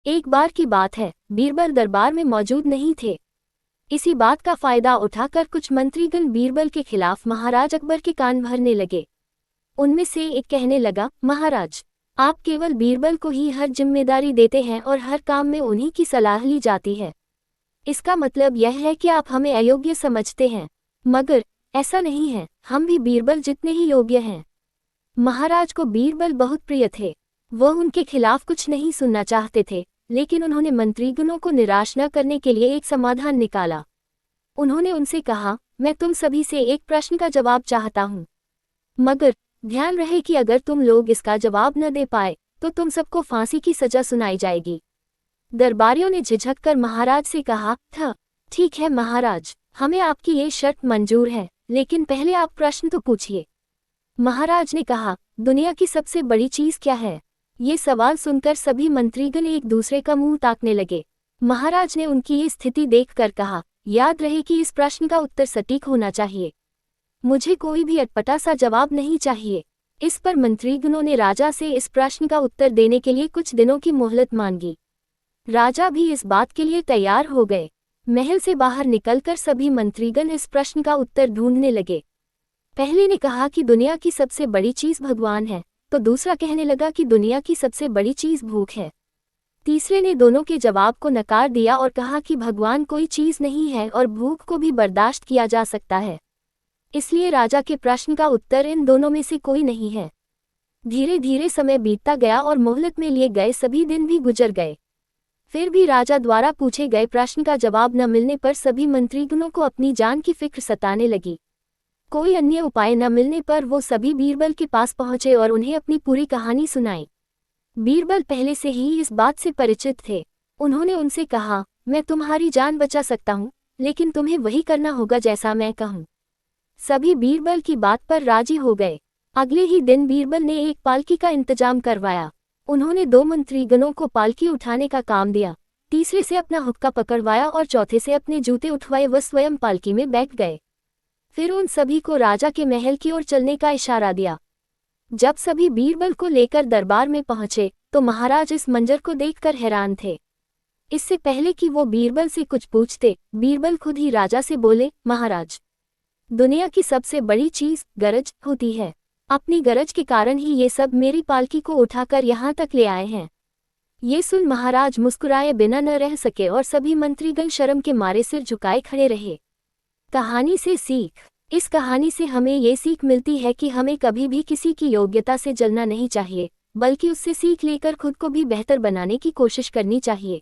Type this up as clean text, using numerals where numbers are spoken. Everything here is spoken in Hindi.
एक बार की बात है, बीरबल दरबार में मौजूद नहीं थे। इसी बात का फायदा उठाकर कुछ मंत्रीगण बीरबल के खिलाफ महाराज अकबर के कान भरने लगे। उनमें से एक कहने लगा, महाराज, आप केवल बीरबल को ही हर जिम्मेदारी देते हैं और हर काम में उन्हीं की सलाह ली जाती है। इसका मतलब यह है कि आप हमें अयोग्य समझते हैं। मगर ऐसा नहीं है, हम भी बीरबल जितने ही योग्य हैं। महाराज को बीरबल बहुत प्रिय थे। वह उनके खिलाफ कुछ नहीं सुनना चाहते थे, लेकिन उन्होंने मंत्रीगणों को निराश न करने के लिए एक समाधान निकाला। उन्होंने उनसे कहा, मैं तुम सभी से एक प्रश्न का जवाब चाहता हूँ, मगर ध्यान रहे कि अगर तुम लोग इसका जवाब न दे पाए तो तुम सबको फांसी की सजा सुनाई जाएगी। दरबारियों ने झिझक कर महाराज से कहा था, ठीक है महाराज, हमें आपकी ये शर्त मंजूर है, लेकिन पहले आप प्रश्न तो पूछिए। महाराज ने कहा, दुनिया की सबसे बड़ी चीज क्या है? ये सवाल सुनकर सभी मंत्रीगण एक दूसरे का मुंह ताकने लगे। महाराज ने उनकी ये स्थिति देखकर कहा, याद रहे कि इस प्रश्न का उत्तर सटीक होना चाहिए। मुझे कोई भी अटपटा सा जवाब नहीं चाहिए। इस पर मंत्रीगणों ने राजा से इस प्रश्न का उत्तर देने के लिए कुछ दिनों की मोहलत मांगी। राजा भी इस बात के लिए तैयार हो गए। महल से बाहर निकलकर सभी मंत्रीगण इस प्रश्न का उत्तर ढूंढने लगे। पहले ने कहा कि दुनिया की सबसे बड़ी चीज भगवान है, तो दूसरा कहने लगा कि दुनिया की सबसे बड़ी चीज भूख है। तीसरे ने दोनों के जवाब को नकार दिया और कहा कि भगवान कोई चीज नहीं है और भूख को भी बर्दाश्त किया जा सकता है। इसलिए राजा के प्रश्न का उत्तर इन दोनों में से कोई नहीं है। धीरे धीरे समय बीतता गया और मोहलत में लिए गए सभी दिन भी गुजर गए। फिर भी राजा द्वारा पूछे गए प्रश्न का जवाब न मिलने पर सभी मंत्रीगणों को अपनी जान की फिक्र सताने लगी। कोई अन्य उपाय न मिलने पर वो सभी बीरबल के पास पहुंचे और उन्हें अपनी पूरी कहानी सुनाई। बीरबल पहले से ही इस बात से परिचित थे। उन्होंने उनसे कहा, मैं तुम्हारी जान बचा सकता हूँ, लेकिन तुम्हें वही करना होगा जैसा मैं कहूँ। सभी बीरबल की बात पर राजी हो गए। अगले ही दिन बीरबल ने एक पालकी का इंतजाम करवाया। उन्होंने 2 मंत्रीगणों को पालकी उठाने का काम दिया, तीसरे से अपना हुक्का पकड़वाया और चौथे से अपने जूते उठवाए। वह स्वयं पालकी में बैठ गए। फिर उन सभी को राजा के महल की ओर चलने का इशारा दिया। जब सभी बीरबल को लेकर दरबार में पहुंचे तो महाराज इस मंजर को देखकर हैरान थे। इससे पहले कि वो बीरबल से कुछ पूछते, बीरबल खुद ही राजा से बोले, महाराज, दुनिया की सबसे बड़ी चीज गरज होती है। अपनी गरज के कारण ही ये सब मेरी पालकी को उठाकर यहाँ तक ले आए हैं। ये सुन महाराज मुस्कुराए बिना न रह सके और सभी मंत्रीगण शर्म के मारे सिर झुकाए खड़े रहे। कहानी से सीख। इस कहानी से हमें ये सीख मिलती है कि हमें कभी भी किसी की योग्यता से जलना नहीं चाहिए, बल्कि उससे सीख लेकर खुद को भी बेहतर बनाने की कोशिश करनी चाहिए।